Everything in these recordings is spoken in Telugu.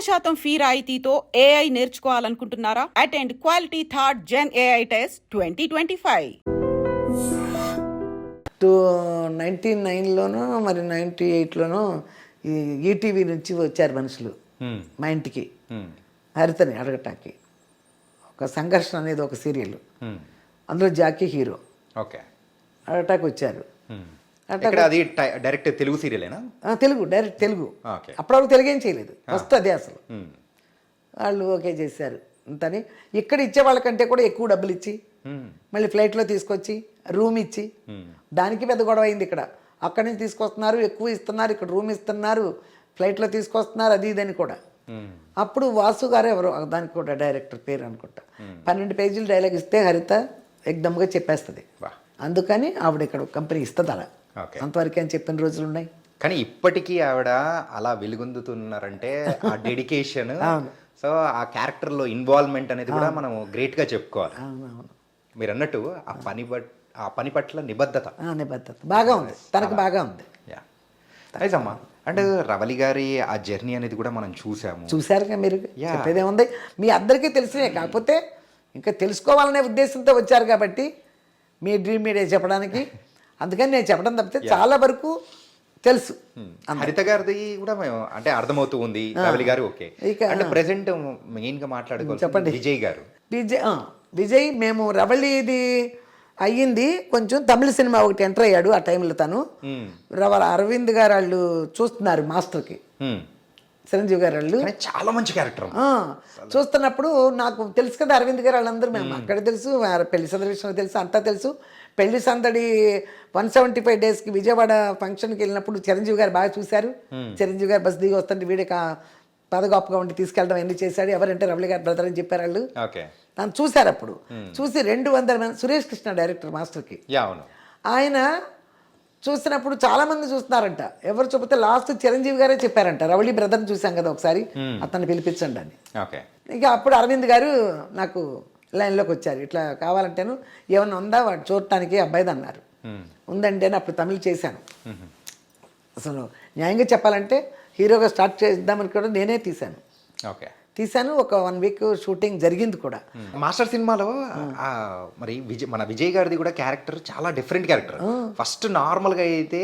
100% ఫీ రాయితీతో ఏఐ నేర్చుకోవాలనుకుంటున్నారా? Attend quality third gen AI test 2025. 99లోనో మరి 98లోనో ఈ ఈటీవీ నుంచి వచ్చారు మనుషులు మా ఇంటికి హరితని అడగటానికి. ఒక సంఘర్షణ అనేది ఒక సీరియల్, అందులో జాకీ హీరో. ఓకే, అడగటానికి వచ్చారు. అది డైరెక్ట్ తెలుగు సీరియలేనా? తెలుగు, డైరెక్ట్ తెలుగు. అప్పటివరకు తెలుగు ఏం చేయలేదు, ఫస్ట్ అదే అసలు. వాళ్ళు ఓకే చేశారు అంతని. ఇక్కడ ఇచ్చే వాళ్ళకంటే కూడా ఎక్కువ డబ్బులు ఇచ్చి మళ్ళీ ఫ్లైట్లో తీసుకొచ్చి రూమ్ ఇచ్చి, దానికి పెద్ద గొడవ అయింది ఇక్కడ. అక్కడి నుంచి తీసుకొస్తున్నారు, ఎక్కువ ఇస్తున్నారు, ఇక్కడ రూమ్ ఇస్తున్నారు, ఫ్లైట్లో తీసుకొస్తున్నారు, అది ఇదని కూడా. అప్పుడు వాసు గారు ఎవరో దానికి కూడా డైరెక్టర్ పేరు అనుకుంటా, 12 పేజీలు డైలాగ్ ఇస్తే హరిత ఎగ్దమ్గా చెప్పేస్తుంది. అందుకని ఆవిడ ఇక్కడ కంపెనీ ఇస్తుంది అలా. అంతవరకు అని చెప్పిన రోజులు ఉన్నాయి. కానీ ఇప్పటికీ ఆవిడ అలా వెలుగొందుతున్నారంటే ఆ డెడికేషన్, సో ఆ క్యారెక్టర్లో ఇన్వాల్వ్మెంట్ అనేది కూడా మనం గ్రేట్గా చెప్పుకోవాలి. మీరు అన్నట్టు ఆ పని పట్ల నిబద్ధత బాగా ఉంది తనకు, బాగా ఉంది. నైస్ అమ్మా. అండ్ రవలి గారి ఆ జర్నీ అనేది కూడా మనం చూసారుగా మీరు. చెప్పేదేముంది, మీ అందరికీ తెలిసినే, కాకపోతే ఇంకా తెలుసుకోవాలనే ఉద్దేశంతో వచ్చారు కాబట్టి మీ డ్రీమ్ మీడియా చెప్పడానికి. అందుకని నేను చెప్పడం తప్పితే చాలా వరకు తెలుసు. హరిత గారిది కూడా మేము అంటే అర్థమవుతూ ఉంది. రవలి గారు ఓకే. అంటే ప్రెసెంట్ మెయిన్గా మాట్లాడుకోవాలి చెప్పండి. విజయ్ గారు, విజయ్ మేము రవళిది అయ్యింది కొంచెం. తమిళ సినిమా ఒకటి ఎంటర్ అయ్యాడు ఆ టైంలో తను. అరవింద్ గారు వాళ్ళు చూస్తున్నారు మాస్టర్కి, చిరంజీవి గారు వాళ్ళు. చాలా మంచి క్యారెక్టర్ చూస్తున్నప్పుడు నాకు తెలుసు కదా అరవింద్ గారు వాళ్ళందరూ, మేము అక్కడ తెలుసు, పెళ్లి సందడి విషయంలో తెలుసు, అంతా తెలుసు. పెళ్లి సందడి 175 డేస్కి విజయవాడ ఫంక్షన్కి వెళ్ళినప్పుడు చిరంజీవి గారు బాగా చూశారు. చిరంజీవి గారు బస్ దిగి వస్తుంటే వీడికి పదగొప్పగా ఉండి తీసుకెళ్ళడం ఎన్ని చేశాడు, ఎవరంటే రవళి గారు బ్రదర్ అని చెప్పారు వాళ్ళు. నన్ను చూశారు అప్పుడు. చూసి 200 మంది, సురేష్ కృష్ణ డైరెక్టర్ మాస్టర్కి, ఆయన చూసినప్పుడు చాలా మంది చూస్తున్నారంట. ఎవరు చెబితే లాస్ట్ చిరంజీవి గారే చెప్పారంట, రవళి బ్రదర్ని చూసాం కదా ఒకసారి, అతన్ని పిలిపించండి అని. ఇక అప్పుడు అరవింద్ గారు నాకు లైన్లోకి వచ్చారు. ఇట్లా కావాలంటేను ఏమన్నా ఉందా వాడు చూడటానికి అబ్బాయిది అన్నారు. ఉందండి అని అప్పుడు తమిళ్ చేశాను. అసలు న్యాయంగా చెప్పాలంటే హీరోగా స్టార్ట్ చేద్దామని కూడా నేనే తీశాను. ఒక 1 వీక్ షూటింగ్ జరిగింది కూడా. మాస్టర్ సినిమాలో మరి మన విజయ్ గారిది కూడా క్యారెక్టర్ చాలా డిఫరెంట్ క్యారెక్టర్. ఫస్ట్ నార్మల్ గా అయితే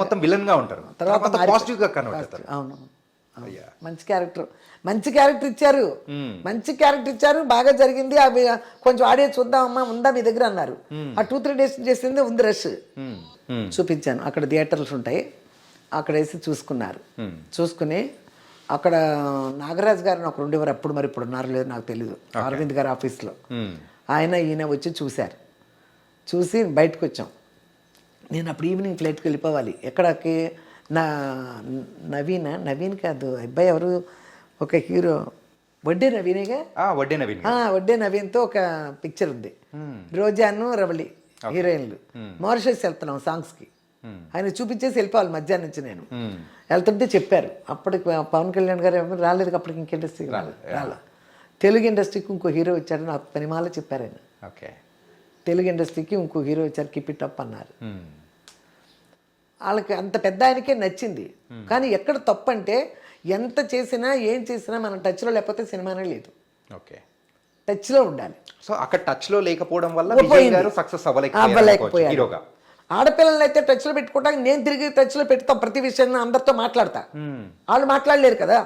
మొత్తం విలన్ గా ఉంటారు, తర్వాత పాజిటివ్ గా కన్వర్ట్ అవుతారు. అవును, మంచి క్యారెక్టర్ ఇచ్చారు, బాగా జరిగింది. అవి కొంచెం ఆడియో చూద్దామమ్మా, ఉందా మీ దగ్గర అన్నారు. ఆ 2-3 డేస్ చేసింది ఉంది, రష్ చూపించాను. అక్కడ థియేటర్స్ ఉంటాయి, అక్కడ వేసి చూసుకుని అక్కడ నాగరాజ్ గారిని ఒకరు ఉండేవారు అప్పుడు, మరి ఇప్పుడు ఉన్నారు లేదు నాకు తెలీదు, అరవింద్ గారి ఆఫీస్లో. ఈయన వచ్చి చూశారు. చూసి బయటకు వచ్చాం. నేను అప్పుడు ఈవినింగ్ ఫ్లైట్కి వెళ్ళిపోవాలి. ఎక్కడికి? నవీన్ కాదు అబ్బాయి ఎవరు, ఒక హీరో వడ్డే నవీనేగా, వడ్డే నవీన్తో ఒక పిక్చర్ ఉంది. రోజాను రవళి హీరోయిన్లు. మారిషస్ వెళ్తున్నాం సాంగ్స్కి. ఆయన చూపించేసి వెళ్ళిపోవాలి మధ్యాహ్నం నుంచి. నేను వెళ్తుంటే చెప్పారు, అప్పటికి పవన్ కళ్యాణ్ గారు ఎవరు రాలేదు, అప్పటికి ఇంక ఇండస్ట్రీకి రాలే. తెలుగు ఇండస్ట్రీకి ఇంకో హీరో వచ్చాడు, నాకు పనిమాల చెప్పారు ఆయన. తెలుగు ఇండస్ట్రీకి ఇంకో హీరో వచ్చారు, కీప్ ఇట్ అప్ అన్నారు. వాళ్ళకి అంత పెద్ద ఆయనకే నచ్చింది. కానీ ఎక్కడ తప్పు అంటే ఎంత చేసినా ఏం చేసినా మనం టచ్లో లేకపోతే సినిమానే లేదు. టచ్లో ఉండాలి. సో అక్కడ టచ్లో లేకపోవడం వల్ల సక్సెస్ అవ్వలేకపోయారు. ఆడపిల్లలు అయితే టచ్లో పెట్టుకోవడానికి నేను తిరిగి టచ్లో పెడతాం, ప్రతి విషయాన్ని అందరితో మాట్లాడతా. వాళ్ళు మాట్లాడలేరు కదా,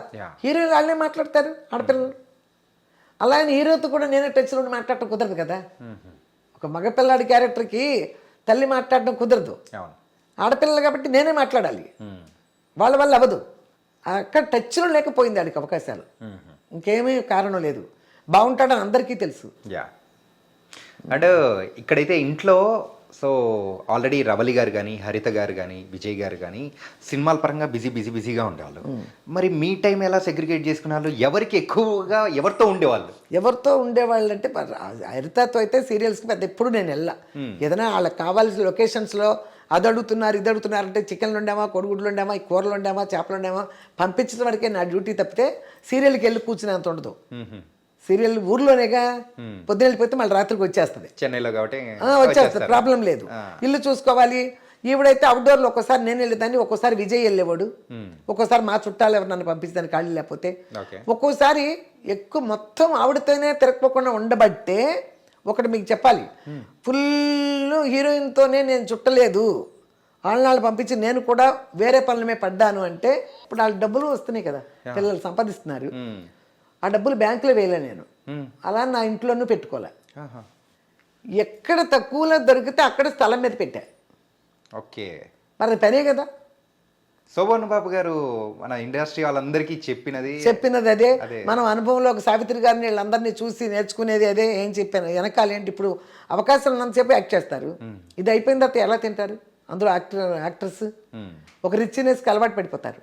హీరో వాళ్ళే మాట్లాడతారు ఆడపిల్లలు. అలాగే హీరోతో కూడా నేనే టచ్లో ఉండి మాట్లాడటం కుదరదు కదా. ఒక మగపిల్లాడి క్యారెక్టర్కి తల్లి మాట్లాడడం కుదరదు, ఆడపిల్లలు కాబట్టి నేనే మాట్లాడాలి. వాళ్ళ వల్ల అవ్వదు. అక్కడ టచ్లో లేకపోయింది ఆడికి అవకాశాలు, ఇంకేమీ కారణం లేదు. బాగుంటాడని అందరికీ తెలుసు. అండ్ ఇక్కడైతే ఇంట్లో సో ఆల్రెడీ రవలి గారు కానీ, హరిత గారు కానీ, విజయ్ గారు కానీ సినిమాల పరంగా బిజీగా ఉండేవాళ్ళు. మరి మీ టైం ఎలా సెగ్రిగేట్ చేసుకునే వాళ్ళు? ఎవరికి ఎక్కువగా ఎవరితో ఉండేవాళ్ళు అంటే హరితతో అయితే సీరియల్స్కి పెద్ద ఎప్పుడు నేను వెళ్ళా. ఏదైనా వాళ్ళకి కావాల్సిన లొకేషన్స్లో అది అడుగుతున్నారు ఇది అడుగుతున్నారు అంటే చికెన్లు వండామా, కొడుగుడ్లు వండామా, ఈ కూరలు వండామా, చేపలు వండామా పంపించడం వరకే నా డ్యూటీ తప్పితే సీరియల్కి వెళ్ళి కూర్చునేంత ఉండదు. సీరియల్ ఊర్లోనేగా, పొద్దున వెళ్ళిపోతే మళ్ళీ రాత్రికి వచ్చేస్తుంది. చెన్నైలో కాబట్టి వచ్చేస్తుంది, ప్రాబ్లం లేదు. ఇల్లు చూసుకోవాలి, ఈవిడైతే అవుట్డోర్లో ఒక్కోసారి నేను వెళ్ళేదాన్ని, ఒక్కోసారి విజయ్ వెళ్ళేవాడు, ఒక్కోసారి మా చుట్టాలు ఎవరు నన్ను పంపిస్తాను ఖాళీ లేకపోతే. ఓకే. ఒక్కోసారి ఎక్కువ మొత్తం ఆవిడతోనే తిరగపోకుండా ఉండబట్టే ఒకటి మీకు చెప్పాలి, ఫుల్ హీరోయిన్తోనే నేను చుట్టలేదు, వాళ్ళని పంపించి నేను కూడా వేరే పనుల మీద పడ్డాను అంటే ఇప్పుడు వాళ్ళ డబ్బులు వస్తున్నాయి కదా, పిల్లలు సంపాదిస్తున్నారు, ఆ డబ్బులు బ్యాంకులో వేయలే నేను, అలా నా ఇంట్లోనూ పెట్టుకోలే. ఎక్కడ తక్కువలో దొరికితే అక్కడ స్థలం మీద పెట్టా. ఓకే. మరి అది పనే కదా. శోభన్ బాబు గారు మన ఇండస్ట్రీ వాళ్ళందరికీ చెప్పినది అదే. మనం అనుభవంలో ఒక సావిత్రి గారిని వీళ్ళందరినీ చూసి నేర్చుకునేది అదే. ఏం చెప్పాను వెనకాల ఏంటి, ఇప్పుడు అవకాశం ఉన్నంతసేపు యాక్ట్ చేస్తారు, ఇది అయిపోయిన తర్వాత ఎలా తింటారు, అందులో యాక్టర్స్ ఒక రిచ్నెస్కి అలవాటు పడిపోతారు.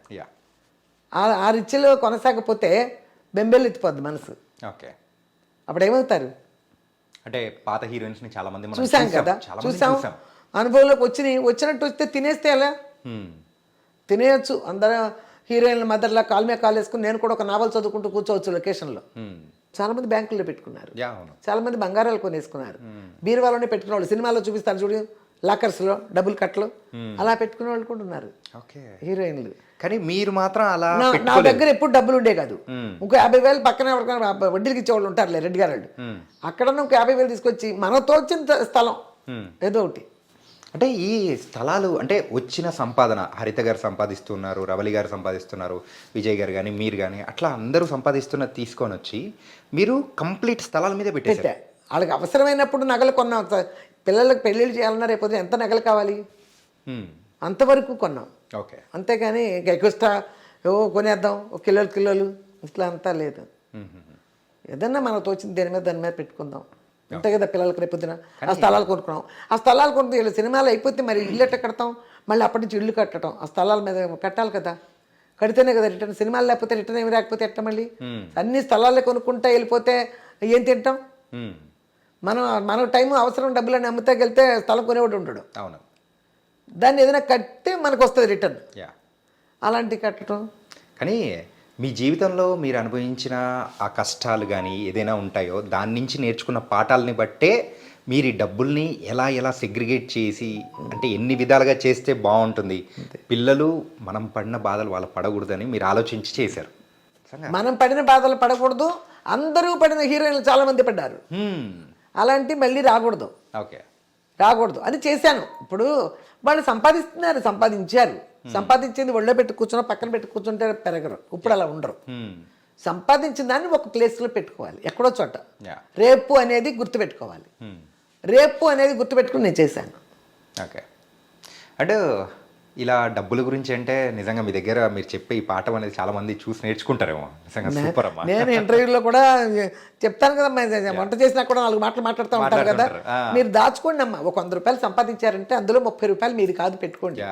ఆ రిచ్లో కొనసాగపోతే బెంబేలు ఎత్తిపోద్ది మనసు. ఓకే. అప్పుడు ఏమవుతారు అంటే పాత హీరోయిన్స్ ని చాలా మంది చూసాం కదా, చూసాం, అనుభవంలోకి వచ్చినట్టు వస్తే తినేస్తే ఎలా తినేయచ్చు. అందరూ హీరోయిన్ల మదర్లా కాల్ మీద కాల్ వేసుకుని నేను కూడా ఒక నావల్ చదువుకుంటూ కూర్చోవచ్చు లొకేషన్లో. చాలా మంది బ్యాంకుల్లో పెట్టుకున్నారు, చాలా మంది బంగారాలు కొనేసుకున్నారు, బీరువాలోనే పెట్టుకునే వాళ్ళు, సినిమాలో చూపిస్తారు చూడు లాకర్స్లో డబుల్ కట్లు, అలా పెట్టుకునే వాళ్ళు కూడా ఉన్నారు హీరోయిన్లు. కానీ మీరు మాత్రం అలా నా దగ్గర ఎప్పుడు డబ్బులు ఉండే కాదు, ఇంకో 50,000 పక్కన ఎవరికైనా వడ్డీలకి ఇచ్చేవాళ్ళు ఉంటారులే రెడ్డి గారు, అక్కడ ఇంకో 50,000 తీసుకొచ్చి మనతో వచ్చిన స్థలం ఏదో ఒకటి. అంటే ఈ స్థలాలు అంటే వచ్చిన సంపాదన హరిత గారు సంపాదిస్తున్నారు, రవలి గారు సంపాదిస్తున్నారు, విజయ్ గారు కానీ మీరు కానీ అట్లా అందరూ సంపాదిస్తున్నది తీసుకొని వచ్చి మీరు కంప్లీట్ స్థలాల మీద పెట్టేశారు. వాళ్ళకి అవసరమైనప్పుడు నగలు కొన్నాం, పిల్లలకు పెళ్ళిళ్ళు చేయాలన్నా రేపు ఎంత నగలు కావాలి అంతవరకు కొన్నాం. ఓకే. అంతేగాని ఎక్స్ట్రా కొనేద్దాం ఒక కిలోలు ఇట్లా అంతా లేదు. ఏదన్నా మనకు తోచింది దాని మీద పెట్టుకుందాం అంతే కదా. పిల్లలకి రేపొద్దున ఆ స్థలాలు కొనుక్కున్నాం, ఆ స్థలాలు కొనుక్కు వీళ్ళ సినిమాలు అయిపోతే మరి ఇల్లు ఎట్ట కడతాం, మళ్ళీ అప్పటి నుంచి ఇల్లు కట్టడం, ఆ స్థలాల మీద కట్టాలి కదా, కడితేనే కదా రిటర్న్. సినిమాలు లేకపోతే రిటర్న్ ఏమి రాకపోతే ఎట్ట మళ్ళీ అన్ని స్థలాలే కొనుక్కుంటా వెళ్ళిపోతే ఏం తింటాం. మన టైం అవసరం డబ్బులని అమ్ముతాకెళ్తే స్థలం కొనేవాడు ఉంటాడు, అవును, దాన్ని ఏదైనా కట్టే మనకు వస్తుంది రిటర్న్, అలాంటివి కట్టడం. కానీ మీ జీవితంలో మీరు అనుభవించిన ఆ కష్టాలు కానీ ఏదైనా ఉంటాయో దాని నుంచి నేర్చుకున్న పాఠాలని బట్టే మీరు ఈ డబ్బుల్ని ఎలా సెగ్రిగేట్ చేసి అంటే ఎన్ని విధాలుగా చేస్తే బాగుంటుంది, పిల్లలు మనం పడిన బాధలు వాళ్ళు పడకూడదని మీరు ఆలోచించి చేశారు. మనం పడిన బాధలు పడకూడదు, అందరూ పడిన హీరోయిన్లు చాలా మంది పడ్డారు, అలాంటి మళ్ళీ రాకూడదు. ఓకే. రాకూడదు అని చేశాను. ఇప్పుడు వాళ్ళు సంపాదిస్తున్నారు, సంపాదించింది ఒళ్ళో పెట్టి కూర్చున్నా పక్కన పెట్టి కూర్చుంటే పెరగరు, ఇప్పుడు అలా ఉండరు. సంపాదించిన దాన్ని ఒక ప్లేస్లో పెట్టుకోవాలి, ఎక్కడో చోట. రేపు అనేది గుర్తుపెట్టుకోవాలి, రేపు అనేది గుర్తుపెట్టుకుని నేను చేశాను. ఓకే. అంటే ఇలా డబ్బుల గురించి అంటే నిజంగా మీ దగ్గర మీరు చెప్పే ఈ పాఠం అనేది చాలా మంది చూసి నేర్చుకుంటారేమో. నిజంగా సూపర్ అమ్మా. నేను ఇంటర్వ్యూలో కూడా చెప్తాను కదా, వంట చేసినా కూడా 4 మాటలు మాట్లాడుతూ ఉంటారు కదా, మీరు దాచుకోండి అమ్మా. ఒక 100 రూపాయలు సంపాదించారంటే అందులో 30 రూపాయలు మీది కాదు పెట్టుకోండి,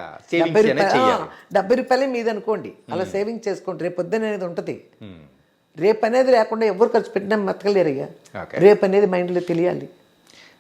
70 రూపాయలే మీది అనుకోండి, అలా సేవింగ్ చేసుకోండి. రేపు పొద్దున అనేది ఉంటుంది, రేపు అనేది లేకుండా ఎవరు ఖర్చు పెట్టినా బతకలేరయ్యా. రేపు అనేది మైండ్లో తెలియాలి.